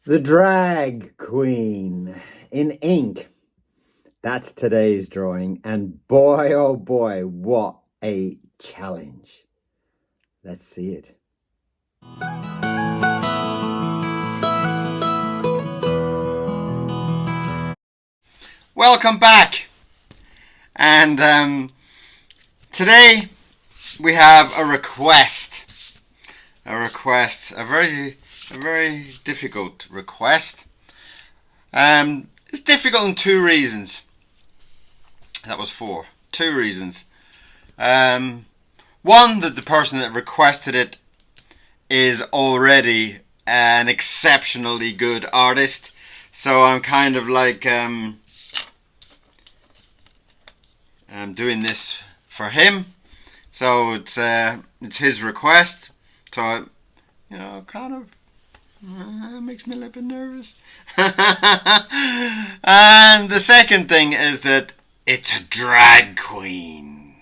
The drag queen in ink. That's today's drawing, and boy, oh boy, what a challenge. Let's see it. Welcome back, and today we have a request. A very difficult request. It's difficult in two reasons. That was four. Two reasons. One, that the person that requested it is already an exceptionally good artist, so I'm kind of like I'm doing this for him, so it's his request. So kind of makes me a little bit nervous. And the second thing is that it's a drag queen.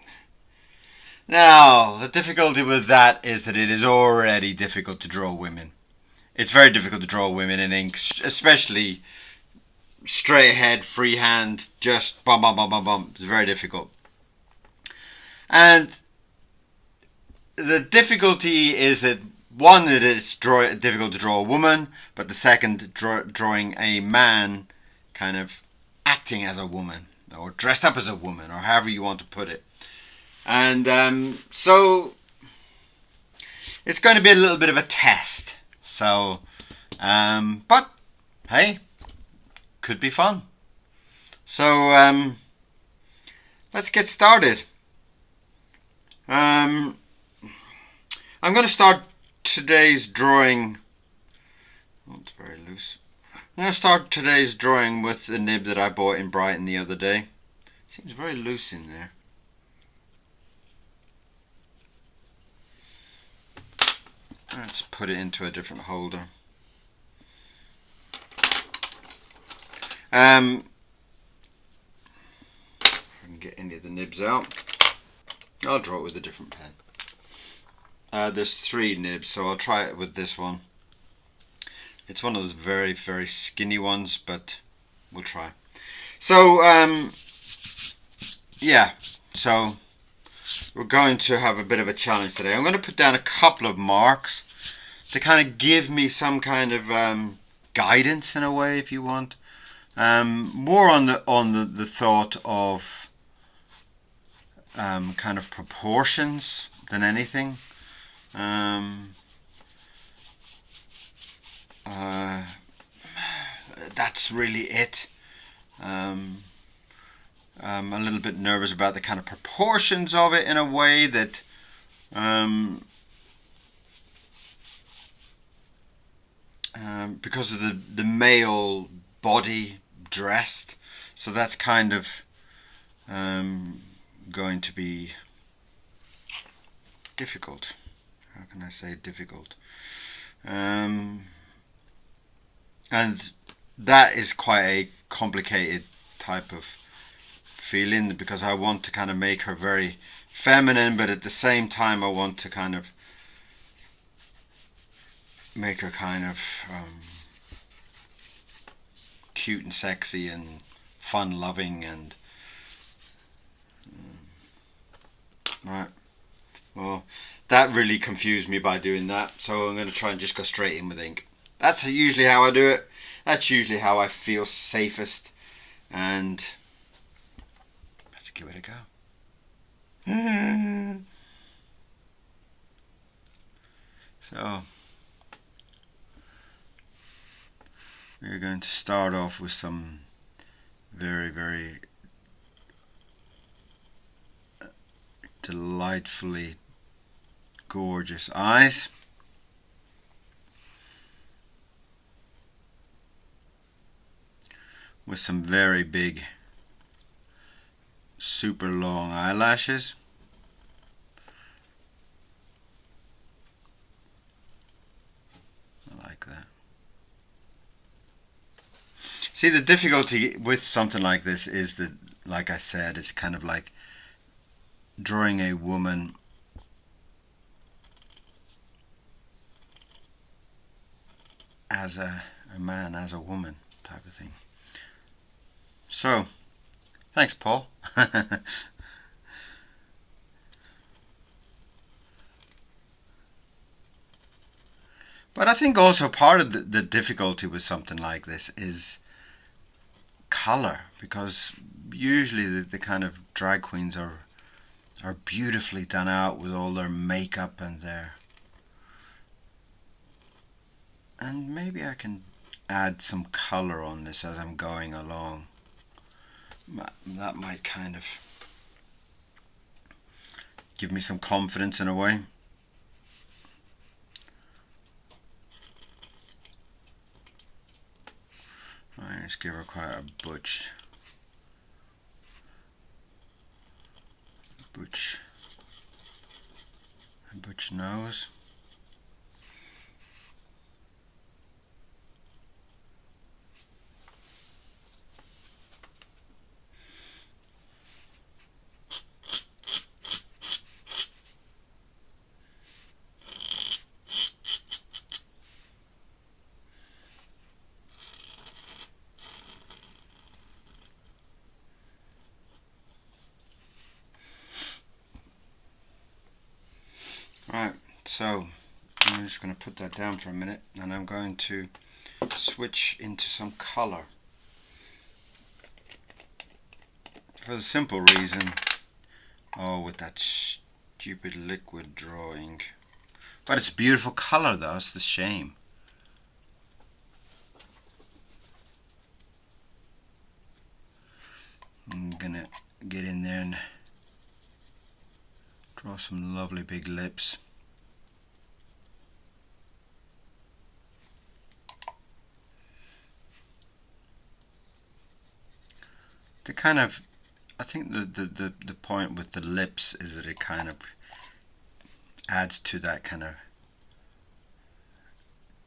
Now, the difficulty with that is that it is already difficult to draw women. It's very difficult to draw women in ink, especially straight ahead, freehand, just bum bum bum bum bum. It's very difficult. And the difficulty is that one, that it's difficult to draw a woman, but the second, drawing a man kind of acting as a woman or dressed up as a woman, or however you want to put it. And so it's going to be a little bit of a test. So, but hey, could be fun. So let's get started. I'm going to start today's drawing. Oh, it's very loose. I'm going to start today's drawing with the nib that I bought in Brighton the other day. Seems very loose in there. Let's put it into a different holder. If I can get any of the nibs out, I'll draw it with a different pen. There's three nibs, so I'll try it with this one. It's one of those very, very skinny ones, but we'll try. So, yeah, so we're going to have a bit of a challenge today. I'm going to put down a couple of marks to kind of give me some kind of guidance in a way, if you want. More on the thought of kind of proportions than anything. That's really it. I'm a little bit nervous about the kind of proportions of it in a way that because of the male body dressed, so that's kind of going to be difficult. How can I say difficult? And that is quite a complicated type of feeling, because I want to kind of make her very feminine, but at the same time I want to kind of make her kind of cute and sexy and fun loving and right. Well, that really confused me by doing that, so I'm going to try and just go straight in with ink. That's usually how I do it. That's usually how I feel safest, and let's give it a go. So we're going to start off with some very, very delightfully gorgeous eyes. With some very big, super long eyelashes. I like that. See, the difficulty with something like this is that, like I said, it's kind of like drawing a woman as a man, as a woman type of thing. So, thanks, Paul. But I think also part of the difficulty with something like this is color, because usually the kind of drag queens are beautifully done out with all their makeup and maybe I can add some color on this as I'm going along. That might kind of give me some confidence in a way. Right, let's give her quite a butch nose. Right, so I'm just going to put that down for a minute, and I'm going to switch into some color. For the simple reason, with that stupid liquid drawing. But it's a beautiful color though, it's the shame. I'm gonna get in there and draw some lovely big lips. To kind of, I think the point with the lips is that it kind of adds to that kind of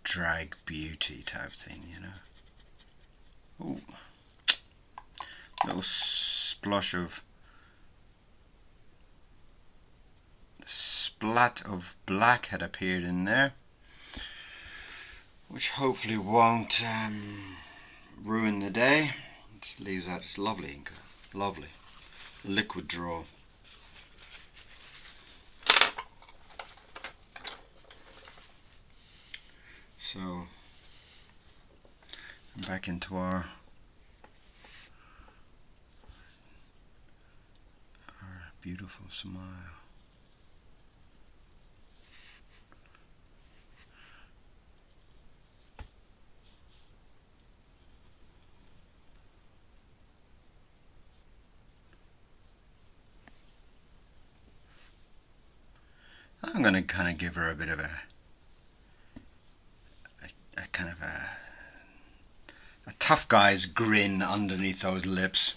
drag beauty type thing, you know. Ooh. Little splat of black had appeared in there, which hopefully won't ruin the day. It leaves out its lovely ink, lovely liquid draw. So back into our beautiful smile. I'm going to kind of give her a bit of a kind of a tough guy's grin underneath those lips.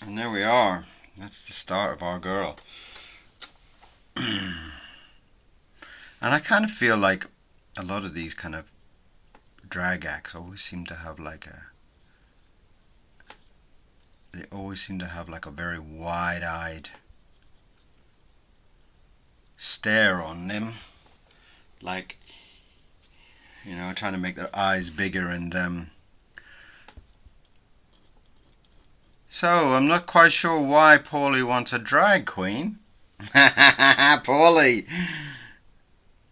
And there we are. That's the start of our girl. And I kind of feel like a lot of these kind of drag acts always seem to have like a very wide-eyed stare on them, like, you know, trying to make their eyes bigger. And so I'm not quite sure why Paulie wants a drag queen. Paulie,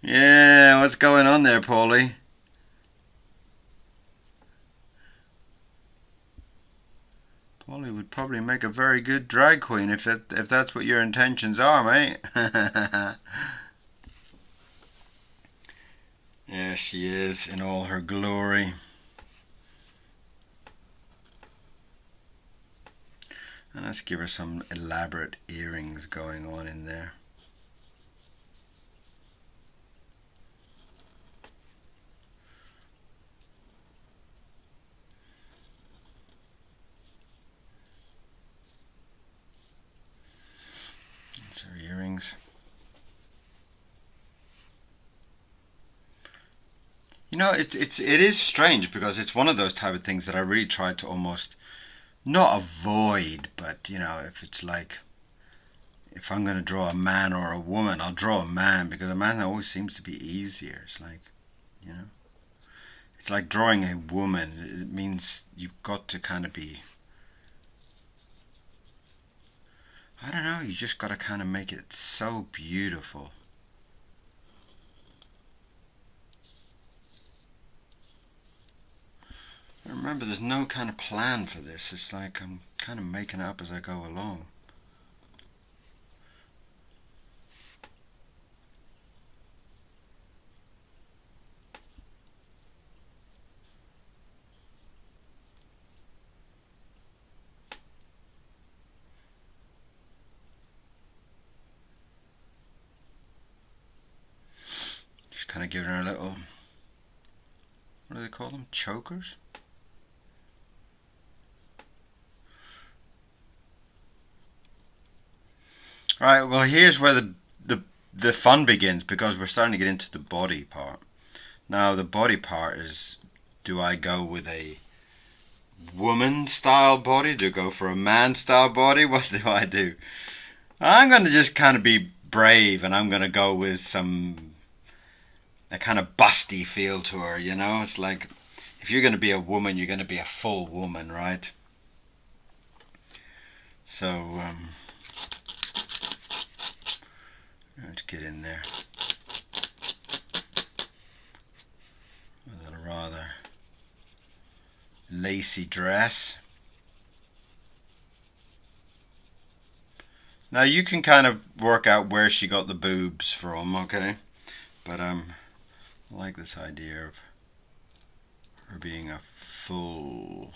yeah, what's going on there, Paulie? Paulie would probably make a very good drag queen if that's what your intentions are, mate. There she is in all her glory. And let's give her some elaborate earrings going on in there. That's her earrings. it is strange because it's one of those type of things that I really try to almost not avoid, but if it's like if I'm going to draw a man or a woman, I'll draw a man because a man always seems to be easier. It's like, you know, it's like drawing a woman. It means you've got to kind of be, I don't know, you just got to kind of make it so beautiful. Remember, there's no kind of plan for this. It's like I'm kind of making it up as I go along. Just kind of giving her a little, what do they call them? Chokers? Right, well here's where the fun begins because we're starting to get into the body part. Now the body part is, do I go with a woman style body? Do I go for a man style body? What do I do? I'm going to just kind of be brave and I'm going to go with a kind of busty feel to her, It's like if you're going to be a woman, you're going to be a full woman, right? So, let's get in there. With a rather lacy dress. Now you can kind of work out where she got the boobs from, okay? But I like this idea of her being a full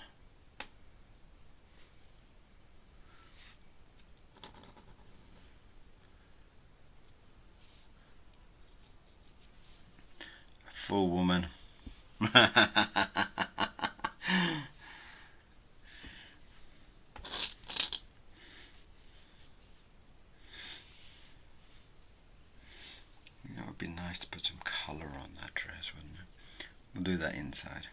woman. It would be nice to put some colour on that dress, wouldn't it? We'll do that inside.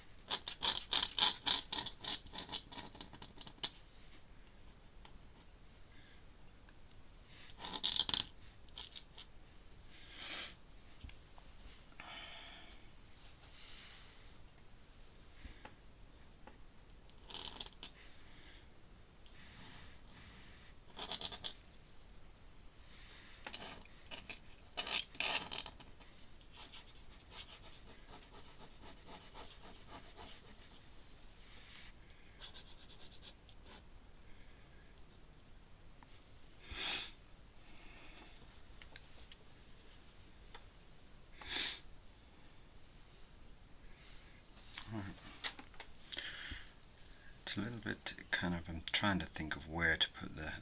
It's a little bit kind of, I'm trying to think of where to put the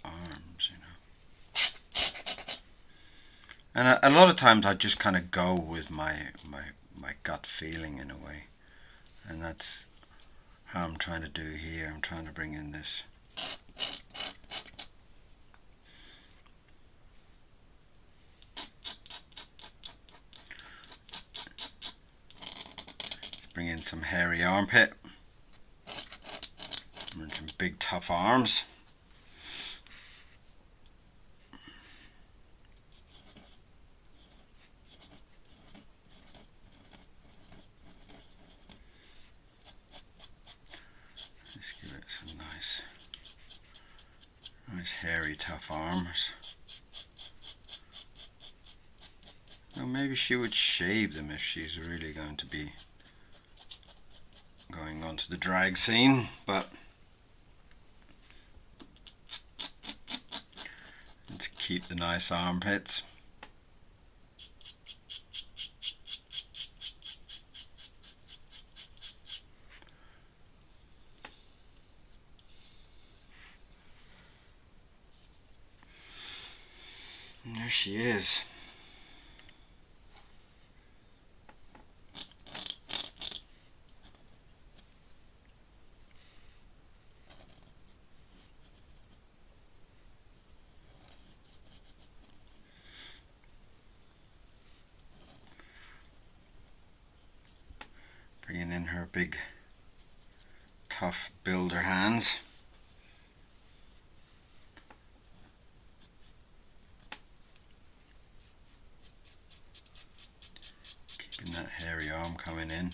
arms, And a lot of times I just kind of go with my gut feeling in a way. And that's how I'm trying to do here. I'm trying to bring in this. Bring in some hairy armpit. And some big tough arms. Let's give it some nice hairy tough arms. Well, maybe she would shave them if she's really going to be going on to the drag scene, but let's keep the nice armpits. And there she is. her big, tough builder hands. Keeping that hairy arm coming in.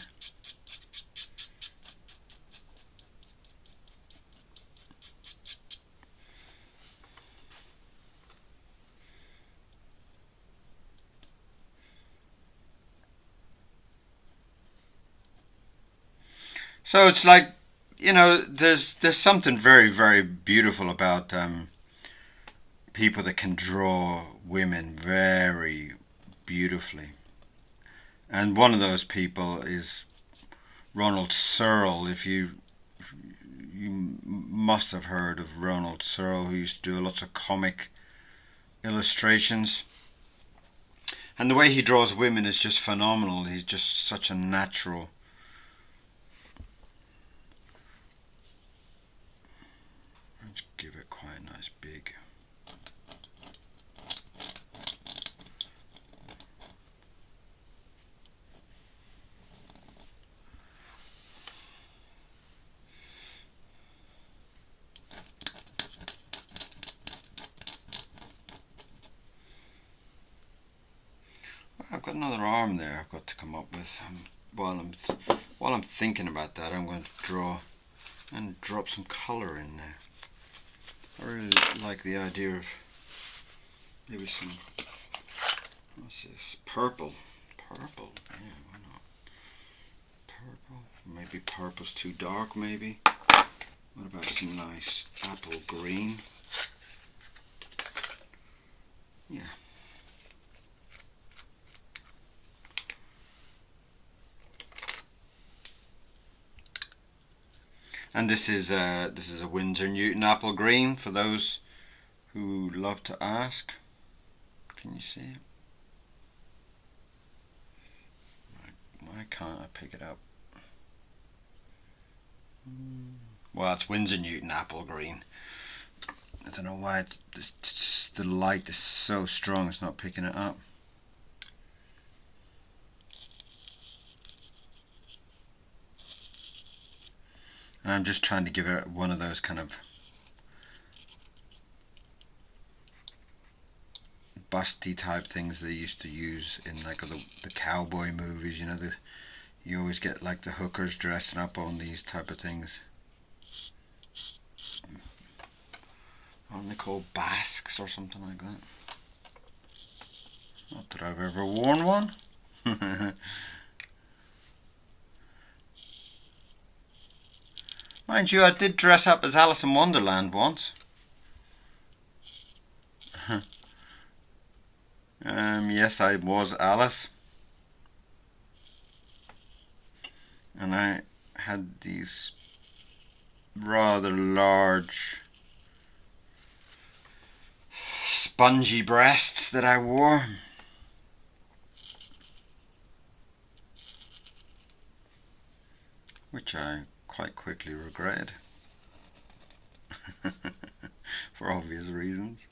So it's like, you know, there's something very, very beautiful about people that can draw women very beautifully. And one of those people is Ronald Searle. If you must have heard of Ronald Searle, who used to do lots of comic illustrations. And the way he draws women is just phenomenal. He's just such a natural. Let's give it quite a nice big. I've got another arm there I've got to come up with. While I'm thinking about that, I'm going to draw and drop some colour in there. I really like the idea of maybe some, what's this, purple. Purple, yeah, why not? Purple, maybe purple's too dark maybe. What about some nice apple green? Yeah. And this is a Winsor Newton apple green for those who love to ask. Can you see it? Why can't I pick it up? Well, it's Winsor Newton apple green. I don't know why the light is so strong it's not picking it up. And I'm just trying to give it one of those kind of busty type things they used to use in like the cowboy movies, you know, you always get like the hookers dressing up on these type of things. Aren't they called basques or something like that? Not that I've ever worn one. Mind you, I did dress up as Alice in Wonderland once. Yes, I was Alice. And I had these rather large spongy breasts that I wore. Which I quite quickly regretted. For obvious reasons.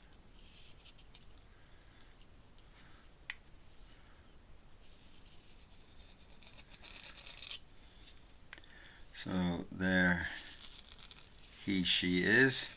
So there she is.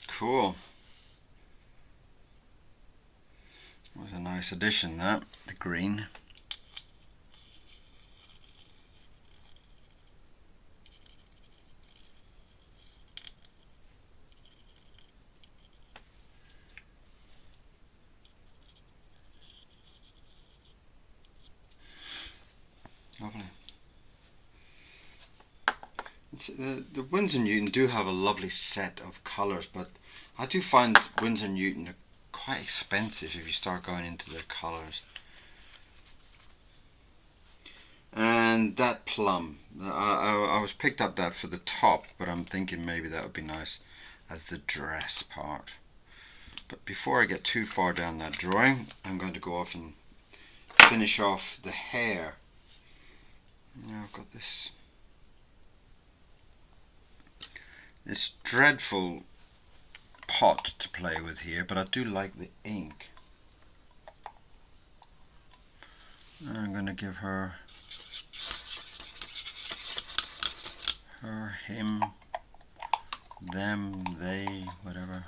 Cool. That was a nice addition, that, the green. Lovely. The Winsor Newton do have a lovely set of colours, but I do find Winsor Newton are quite expensive if you start going into their colours. And that plum, I was picked up that for the top, but I'm thinking maybe that would be nice as the dress part. But before I get too far down that drawing, I'm going to go off and finish off the hair. Now I've got this dreadful pot to play with here, but I do like the ink. I'm going to give her, him, them, they, whatever.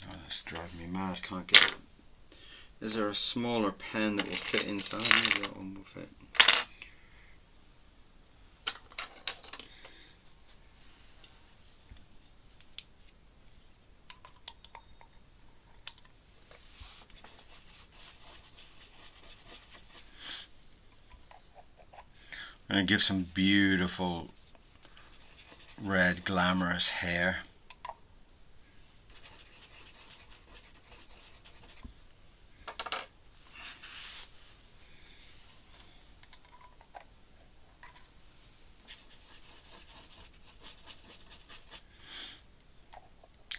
Oh, that's driving me mad. Can't get it. Is there a smaller pen that will fit inside? Maybe that one will fit. I'm going to give some beautiful red glamorous hair.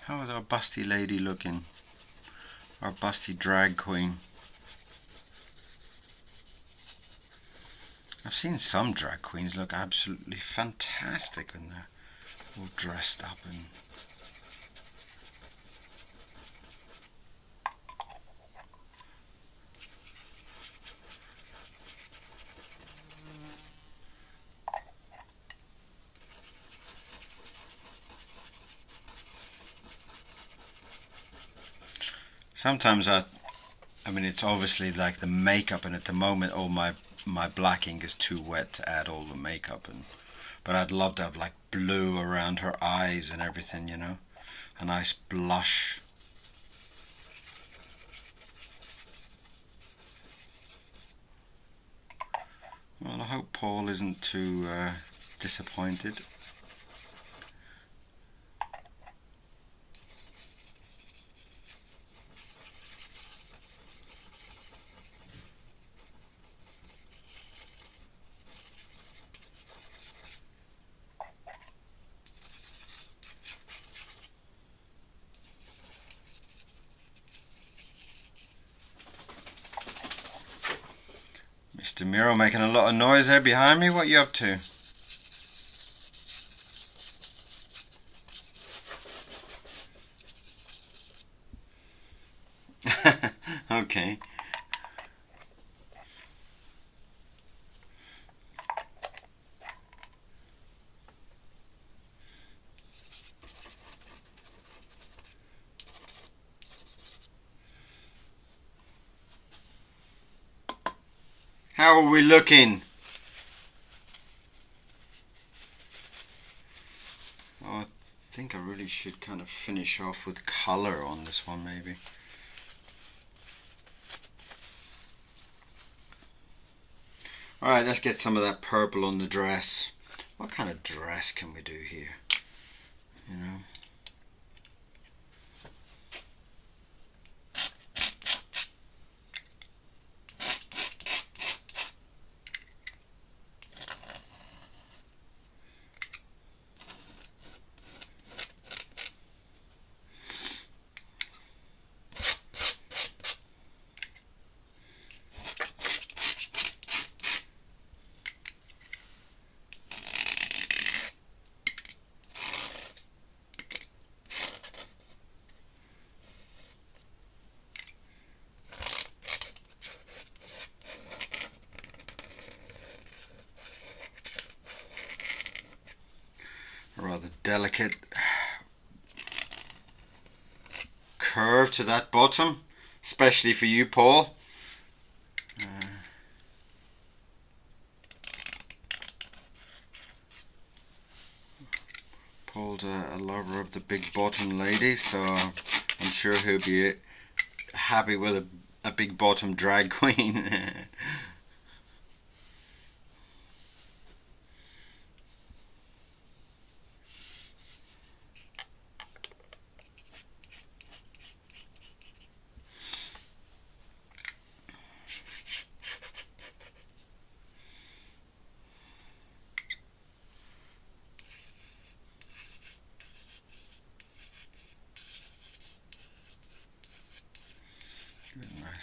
How is our busty lady looking? Our busty drag queen. I've seen some drag queens look absolutely fantastic when they're all dressed up and sometimes I mean it's obviously like the makeup, and at the moment all my black ink is too wet to add all the makeup, and but I'd love to have like blue around her eyes and everything, you know, a nice blush. Well, I hope Paul isn't too disappointed. Mr. Miro making a lot of noise there behind me. What are you up to? Okay. How are we looking? Oh, I think I really should kind of finish off with colour on this one, maybe. Alright, let's get some of that purple on the dress. What kind of dress can we do here? You know? A rather delicate curve to that bottom, especially for you, Paul. Paul's a lover of the big bottom lady, so I'm sure he'll be happy with a big bottom drag queen.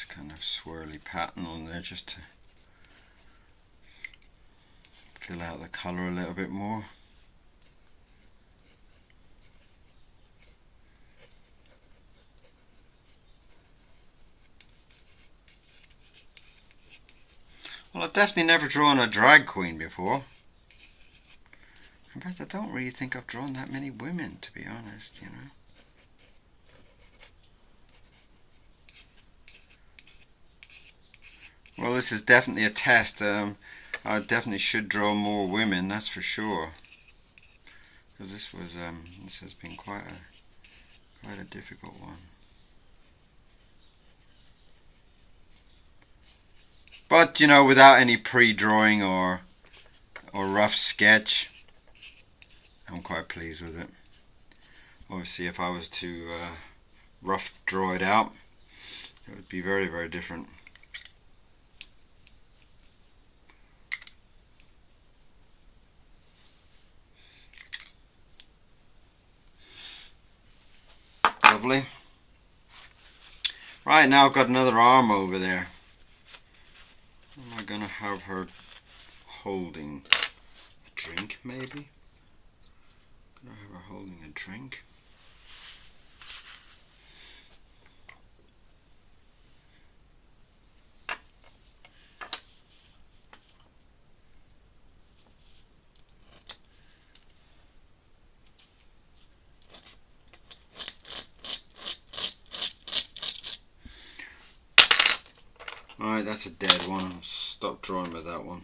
kind of swirly pattern on there just to fill out the colour a little bit more. Well, I've definitely never drawn a drag queen before. In fact, I don't really think I've drawn that many women, to be honest, you know. Well, this is definitely a test. I definitely should draw more women, that's for sure. Because this has been quite a difficult one. But you know, without any pre-drawing or rough sketch, I'm quite pleased with it. Obviously, if I was to rough draw it out, it would be very, very different. Lovely. Right, now I've got another arm over there. Am I going to have her holding a drink, maybe? Going to have her holding a drink. Alright, that's a dead one. Stop drawing with that one.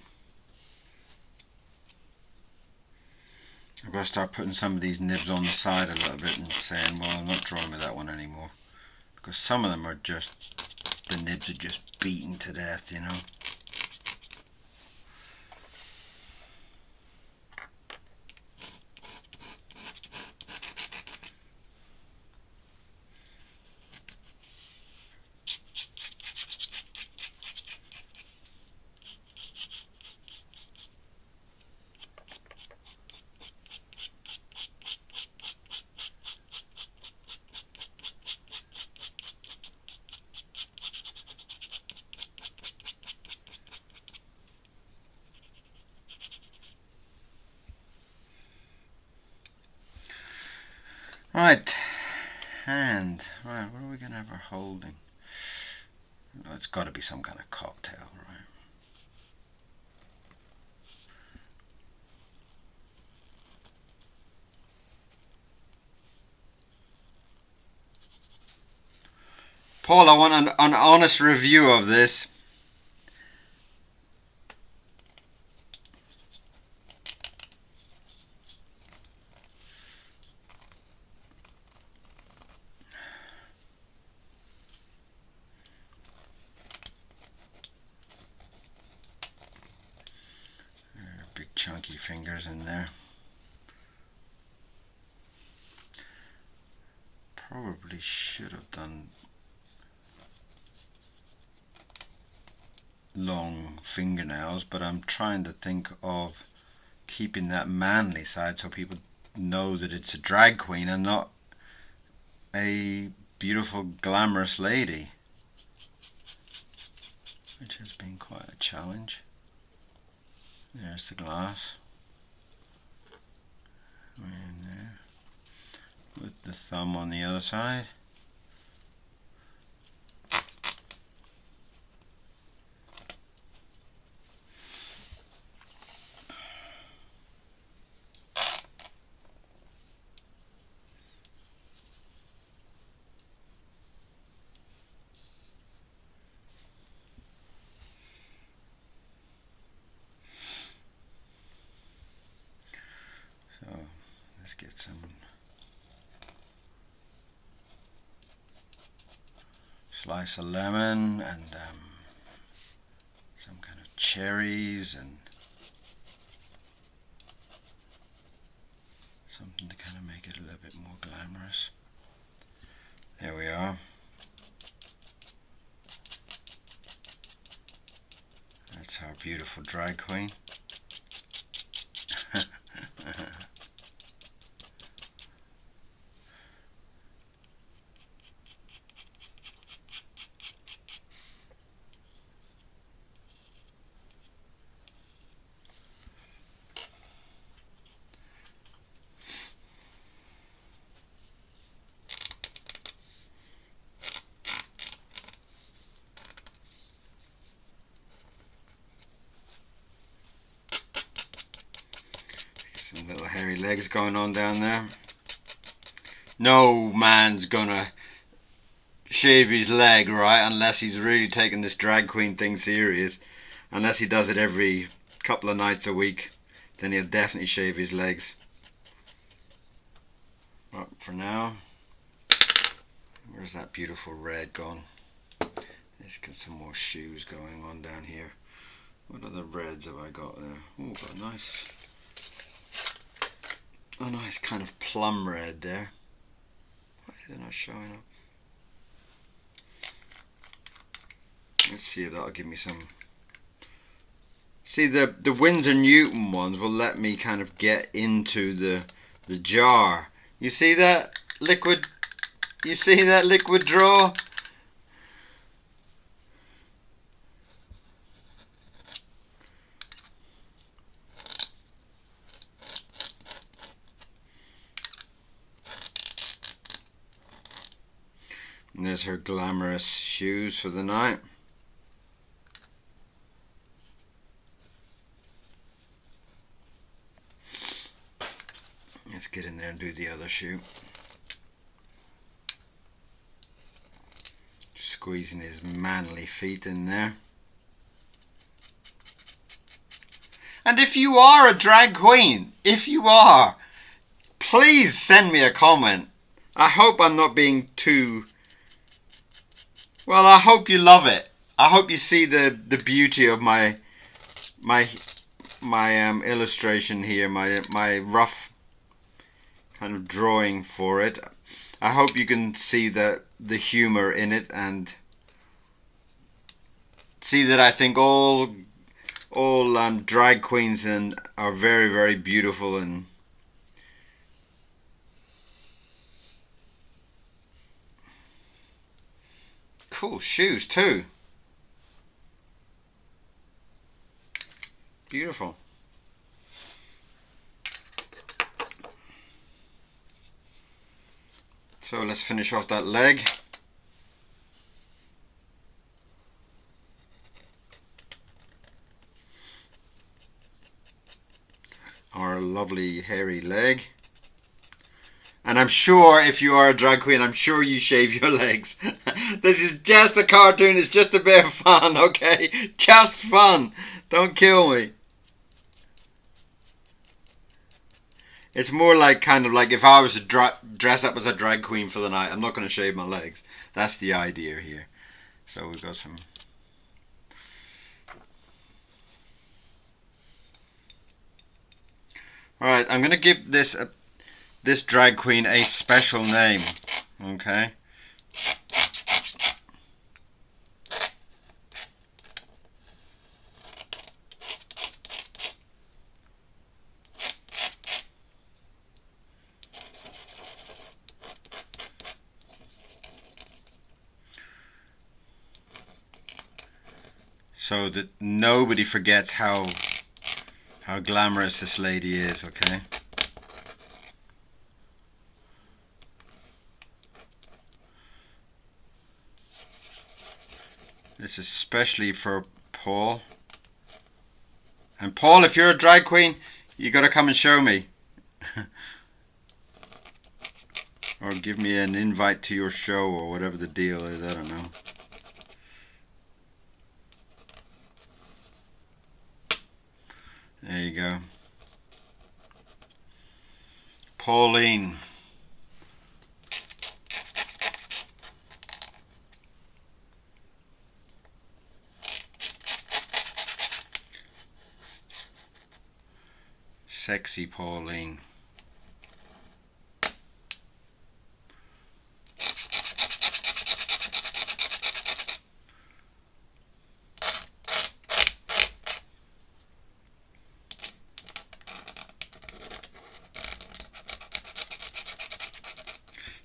I've got to start putting some of these nibs on the side a little bit and saying, well, I'm not drawing with that one anymore. Because some of them are just, the nibs are just beaten to death, you know. Right, hand. Right, what are we going to have her holding? Oh, it's got to be some kind of cocktail, right? Paul, I want an honest review of this. Big chunky fingers in there. Probably should have done long fingernails, but I'm trying to think of keeping that manly side so people know that it's a drag queen and not a beautiful glamorous lady, which has been quite a challenge. There's the glass. In there. With the thumb on the other side. So let's get some slice of lemon and some kind of cherries and something to kind of make it a little bit more glamorous. There we are. That's our beautiful drag queen. Little hairy legs going on down there. No man's gonna shave his leg, right? Unless he's really taking this drag queen thing serious. Unless he does it every couple of nights a week, then he'll definitely shave his legs. But for now, where's that beautiful red gone? Let's get some more shoes going on down here. What other reds have I got there? Oh, got a nice kind of plum red there. Why are they not showing up? Let's see if that'll give me some. See, the Winsor Newton ones will let me kind of get into the jar. You see that liquid? You see that liquid draw? And there's her glamorous shoes for the night. Let's get in there and do the other shoe. Squeezing his manly feet in there. And if you are a drag queen, if you are, please send me a comment. I hope I'm not being too... Well, I hope you love it. I hope you see the beauty of my illustration here, my rough kind of drawing for it. I hope you can see the humor in it and see that I think all drag queens are very, very beautiful and cool shoes too. Beautiful. So let's finish off that leg. Our lovely hairy leg. And I'm sure if you are a drag queen, I'm sure you shave your legs. This is just a cartoon, it's just a bit of fun, okay? Just fun. Don't kill me. It's more like kind of like if I was to dress up as a drag queen for the night, I'm not going to shave my legs. That's the idea here. So we've got some... Alright, I'm going to give this drag queen a special name. Okay? So that nobody forgets how glamorous this lady is, okay? This is especially for Paul. And Paul, if you're a drag queen, you gotta come and show me. Or give me an invite to your show or whatever the deal is, I don't know. There you go. Pauline. Sexy Pauline.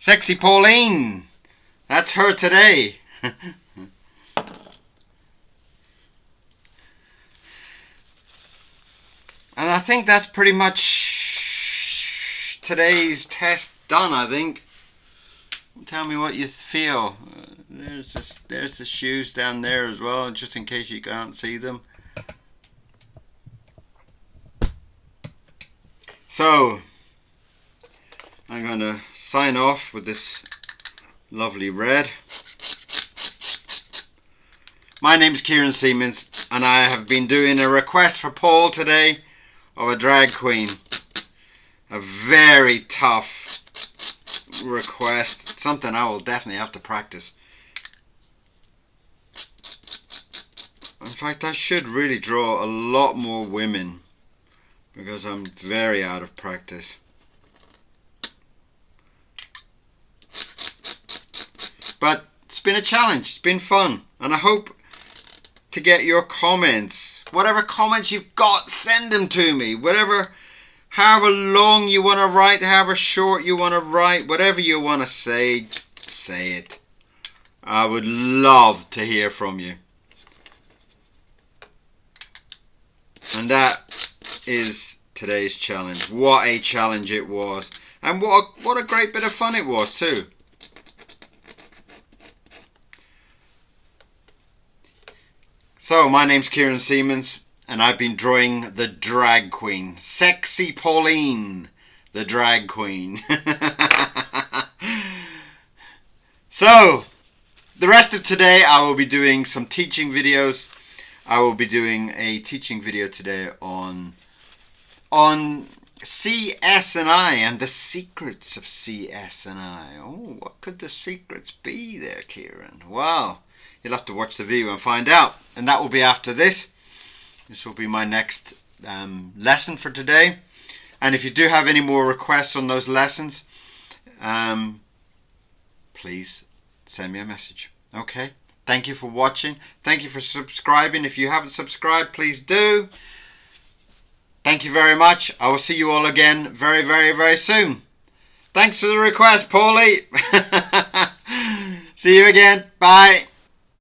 Sexy Pauline. That's her today. And I think that's pretty much today's test done, I think. Tell me what you feel. There's the shoes down there as well, just in case you can't see them. So I'm going to sign off with this lovely red. My name's Kieran Siemens, and I have been doing a request for Paul today of a drag queen. A very tough request. Something I will definitely have to practice. In fact, I should really draw a lot more women because I'm very out of practice. But it's been a challenge. It's been fun, and I hope to get your comments. Whatever comments you've got, send them to me. However long you want to write, however short you want to write, whatever you want to say it. I would love to hear from you. And that is today's challenge. What a challenge it was. And what a great bit of fun it was too. So, my name's Kieran Siemens, and I've been drawing the drag queen. Sexy Pauline, the drag queen. So, the rest of today I will be doing some teaching videos. I will be doing a teaching video today on CS&I and the secrets of CS&I. Oh, what could the secrets be there, Kieran? Well, you'll have to watch the video and find out. And that will be after this. This will be my next lesson for today. And if you do have any more requests on those lessons, please send me a message. Okay? Thank you for watching. Thank you for subscribing. If you haven't subscribed, please do. Thank you very much. I will see you all again very, very, very soon. Thanks for the request, Paulie. See you again. Bye.